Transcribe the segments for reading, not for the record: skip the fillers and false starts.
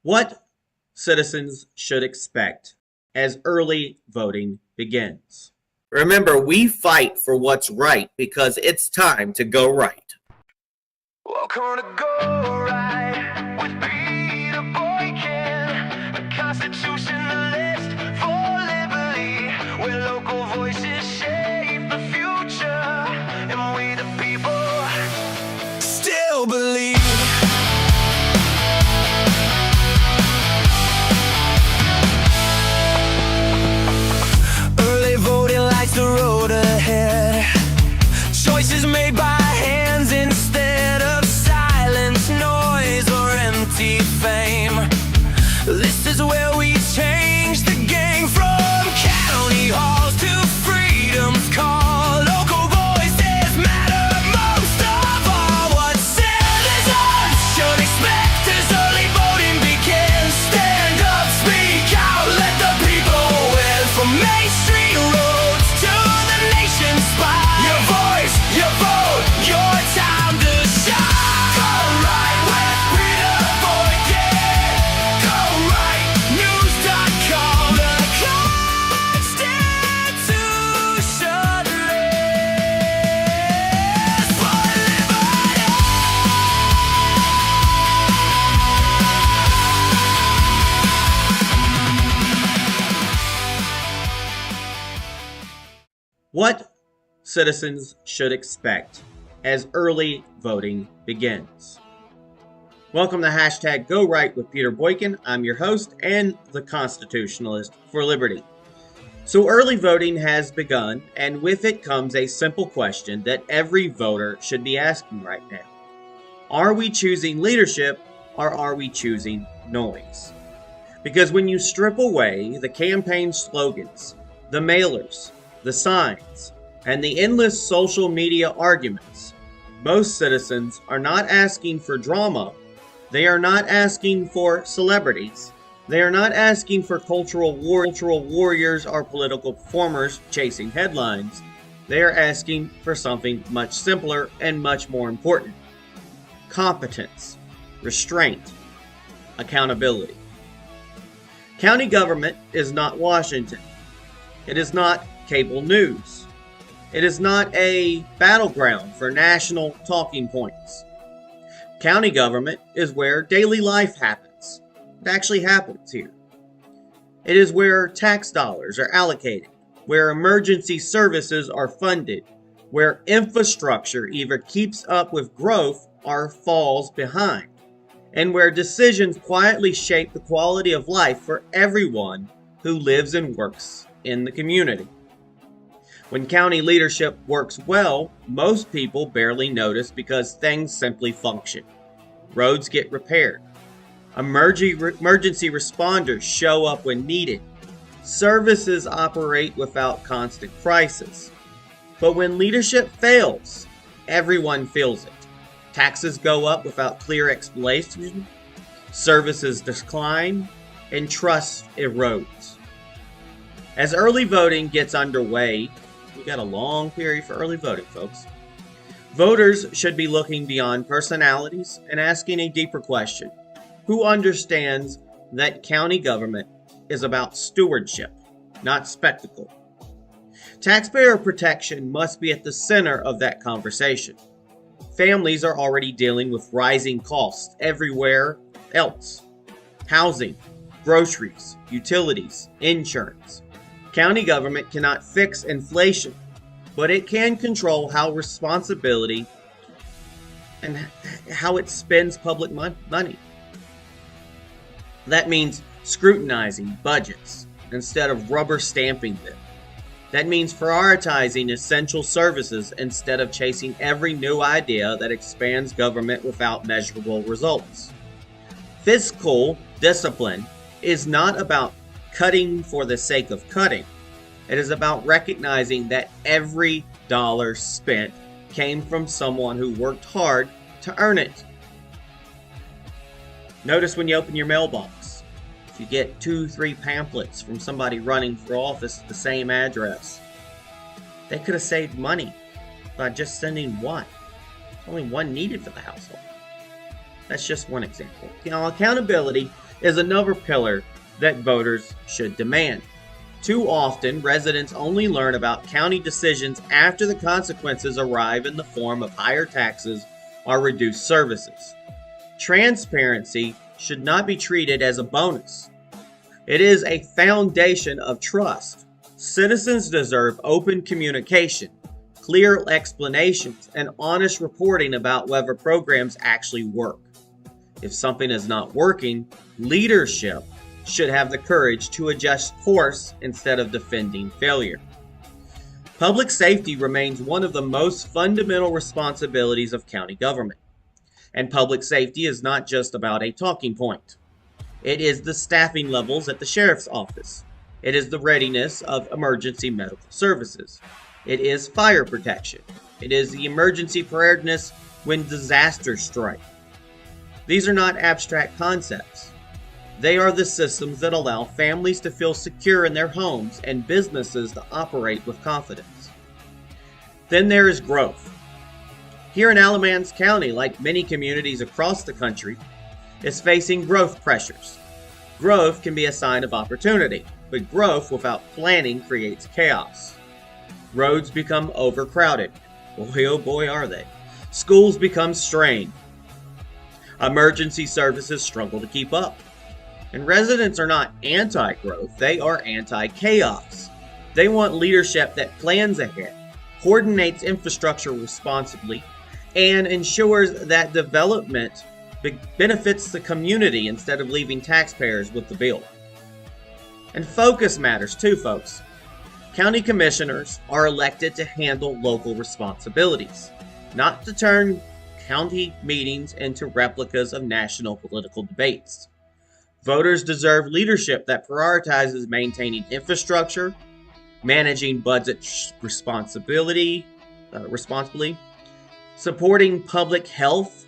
What citizens should expect as early voting begins. Remember, we fight for what's right because it's time to go right. Welcome to Go Right with Peter Boykin, a Constitutionalist for liberty, where local voices shape the future, and we the people still believe. Early voting lights the road ahead, choices made by hands instead of silence, noise, or empty fame. This is where we change the game, from county halls to freedom's call. Local voices matter most of all. What citizens should expect as early voting begins. Stand up, speak out, let the people win. From Main Street roads to the nation's spire, your voice, your vote, your time to shine. Go right with Peter Boykin. Go right news.com. The Constitutionalist for liberty. What citizens should expect as early voting begins. Welcome to hashtag Go Right with Peter Boykin. I'm your host and the Constitutionalist for Liberty. So early voting has begun, and with it comes a simple question that every voter should be asking right now. Are we choosing leadership or are we choosing noise? Because when you strip away the campaign slogans, the mailers, the signs, and the endless social media arguments, most citizens are not asking for drama. They are not asking for celebrities. They are not asking for cultural warriors or political performers chasing headlines. They are asking for something much simpler and much more important: competence, restraint, accountability. County government is not Washington. It is not cable news. It is not a battleground for national talking points. County government is where daily life happens. It actually happens here. It is where tax dollars are allocated, where emergency services are funded, where infrastructure either keeps up with growth or falls behind, and where decisions quietly shape the quality of life for everyone who lives and works in the community. When county leadership works well, most people barely notice because things simply function. Roads get repaired. Emergency responders show up when needed. Services operate without constant crisis. But when leadership fails, everyone feels it. Taxes go up without clear explanation, services decline, and trust erodes. As early voting gets underway, we got a long period for early voting, folks. Voters should be looking beyond personalities and asking a deeper question. Who understands that county government is about stewardship, not spectacle? Taxpayer protection must be at the center of that conversation. Families are already dealing with rising costs everywhere else: housing, groceries, utilities, insurance. County government cannot fix inflation, but it can control how responsibility and how it spends public money. That means scrutinizing budgets instead of rubber stamping them. That means prioritizing essential services instead of chasing every new idea that expands government without measurable results. Fiscal discipline is not about cutting for the sake of cutting. It is about recognizing that every dollar spent came from someone who worked hard to earn it. Notice when you open your mailbox, if you get 2-3 pamphlets from somebody running for office at the same address, they could have saved money by just sending one. Only one needed for the household. That's just one example. Accountability is another pillar that voters should demand. Too often, residents only learn about county decisions after the consequences arrive in the form of higher taxes or reduced services. Transparency should not be treated as a bonus. It is a foundation of trust. Citizens deserve open communication, clear explanations, and honest reporting about whether programs actually work. If something is not working, leadership should have the courage to adjust course instead of defending failure. Public safety remains one of the most fundamental responsibilities of county government. And public safety is not just about a talking point. It is the staffing levels at the sheriff's office. It is the readiness of emergency medical services. It is fire protection. It is the emergency preparedness when disasters strike. These are not abstract concepts. They are the systems that allow families to feel secure in their homes and businesses to operate with confidence. Then there is growth. Here in Alamance County, like many communities across the country, is facing growth pressures. Growth can be a sign of opportunity, but growth without planning creates chaos. Roads become overcrowded. Boy, oh boy, are they. Schools become strained. Emergency services struggle to keep up. And residents are not anti-growth, they are anti-chaos. They want leadership that plans ahead, coordinates infrastructure responsibly, and ensures that development benefits the community instead of leaving taxpayers with the bill. And focus matters too, folks. County commissioners are elected to handle local responsibilities, not to turn county meetings into replicas of national political debates. Voters deserve leadership that prioritizes maintaining infrastructure, managing budget responsibly, supporting public health,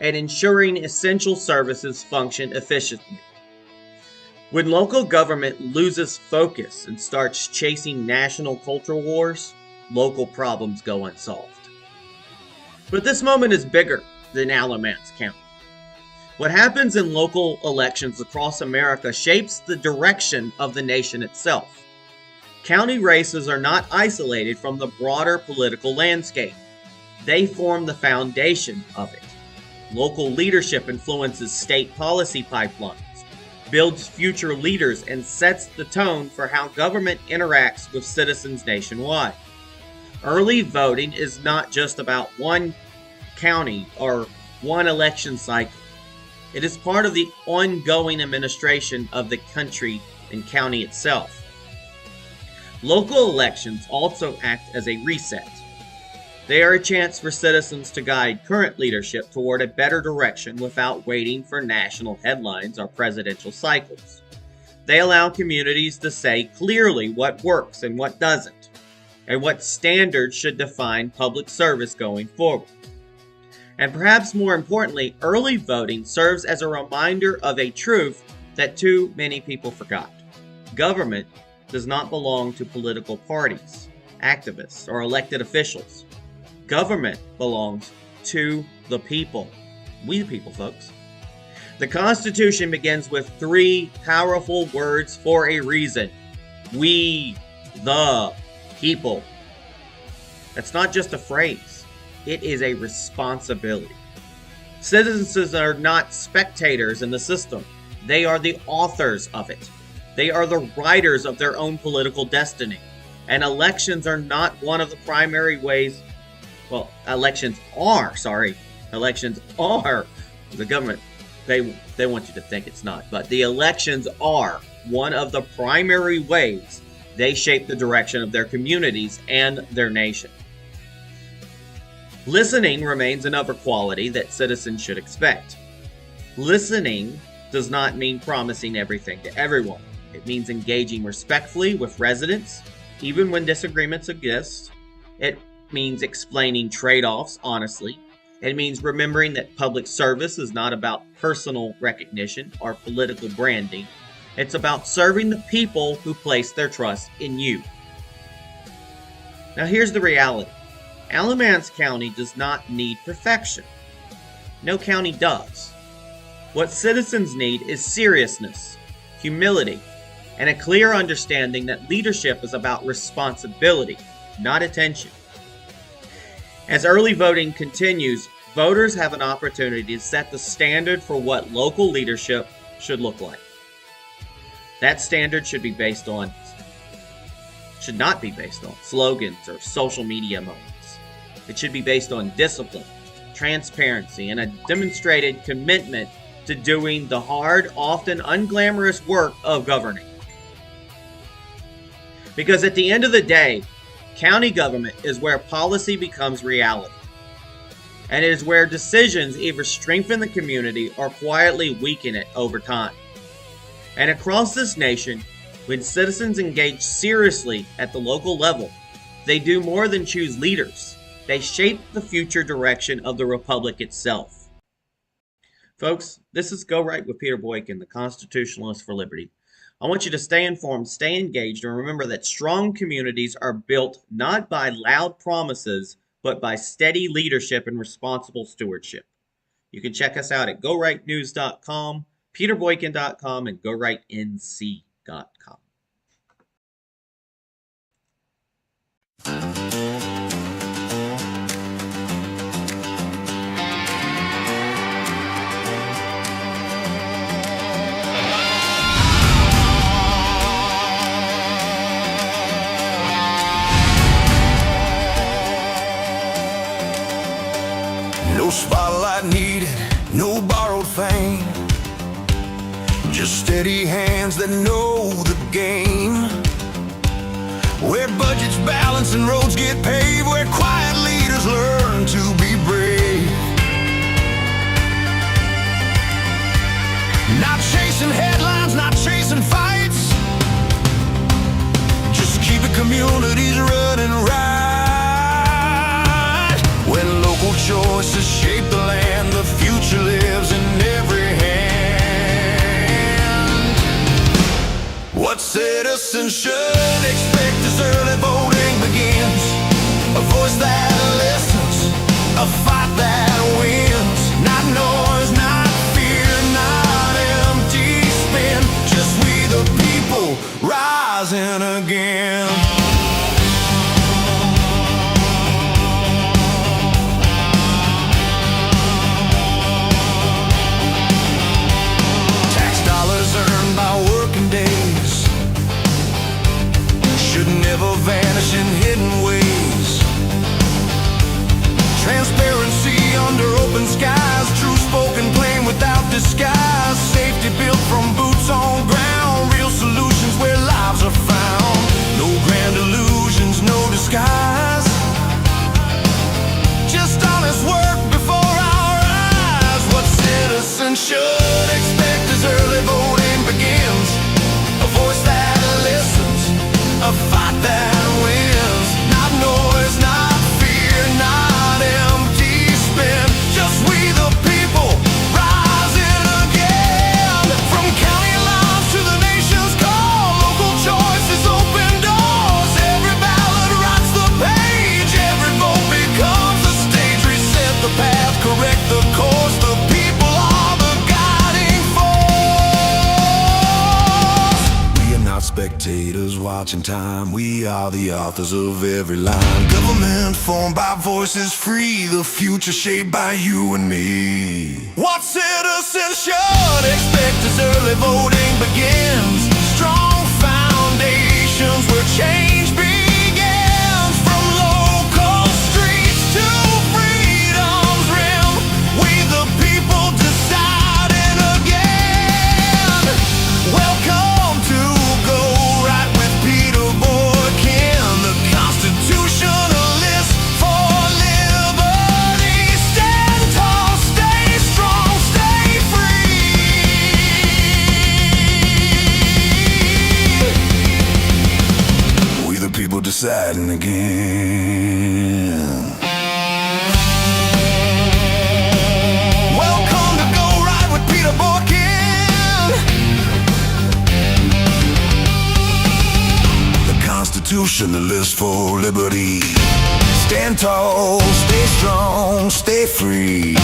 and ensuring essential services function efficiently. When local government loses focus and starts chasing national cultural wars, local problems go unsolved. But this moment is bigger than Alamance County. What happens in local elections across America shapes the direction of the nation itself. County races are not isolated from the broader political landscape. They form the foundation of it. Local leadership influences state policy pipelines, builds future leaders, and sets the tone for how government interacts with citizens nationwide. Early voting is not just about one county or one election cycle. It is part of the ongoing administration of the country and county itself. Local elections also act as a reset. They are a chance for citizens to guide current leadership toward a better direction without waiting for national headlines or presidential cycles. They allow communities to say clearly what works and what doesn't, and what standards should define public service going forward. And perhaps more importantly, early voting serves as a reminder of a truth that too many people forgot. Government does not belong to political parties, activists, or elected officials. Government belongs to the people. We the people, folks. The Constitution begins with three powerful words for a reason. We the people. That's not just a phrase. It is a responsibility. Citizens are not spectators in the system. They are the authors of it. They are the writers of their own political destiny. And elections are not one of the primary ways. Well, elections are. The government, they want you to think it's not. But the elections are one of the primary ways they shape the direction of their communities and their nation. Listening remains another quality that citizens should expect. Listening does not mean promising everything to everyone. It means engaging respectfully with residents, even when disagreements exist. It means explaining trade-offs honestly. It means remembering that public service is not about personal recognition or political branding. It's about serving the people who place their trust in you. Now here's the reality. Alamance County does not need perfection. No county does. What citizens need is seriousness, humility, and a clear understanding that leadership is about responsibility, not attention. As early voting continues, voters have an opportunity to set the standard for what local leadership should look like. That standard should not be based on slogans or social media moments. It should be based on discipline, transparency, and a demonstrated commitment to doing the hard, often unglamorous work of governing. Because at the end of the day, county government is where policy becomes reality. And it is where decisions either strengthen the community or quietly weaken it over time. And across this nation, when citizens engage seriously at the local level, they do more than choose leaders. They shape the future direction of the republic itself. Folks, this is Go Right with Peter Boykin, the Constitutionalist for Liberty. I want you to stay informed, stay engaged, and remember that strong communities are built not by loud promises, but by steady leadership and responsible stewardship. You can check us out at gorightnews.com, peterboykin.com, and gorightnc.com. No spotlight needed, no borrowed fame. Just steady hands that know the game. Where budgets balance and roads get paved, where quiet leaders learn to be brave. Not chasing headlines, not chasing fights. Just keeping communities running right. When local choices shape the land, the future lives in every hand. What citizens should expect as early voting begins. A voice that listens, a fight that wins. Not noise, not fear, not empty spin. Just we the people rising again. Never vanish in hidden ways. Transparency under open skies. True spoken plain without disguise. Safety built from boots on ground. Real solutions where lives are found. No grand illusions, no disguise. Just honest work before our eyes. What citizens should expect as early voting begins. A voice that listens, a fight that wins. Not noise, not fear, not empty spin. Just we the people rising again. From county lines to the nation's call, local choices open doors. Every ballot writes the page, every vote becomes a stage. Reset the path, correct the course. The people are the guiding force. We are not spectators watching time, we are the authors of every line. Government formed by voices free, the future shaped by you and me. What citizens should expect as early voting begins. Strong foundations where change begins. From local streets to freedom's rim, we the people deciding again. Welcome to Go Right with Peter Boykin, the Constitutionalist for Liberty. Stand tall, stay strong, stay free. We the people deciding again. Welcome to Go Right with Peter Boykin, the Constitutionalist for Liberty. Stand tall, stay strong, stay free.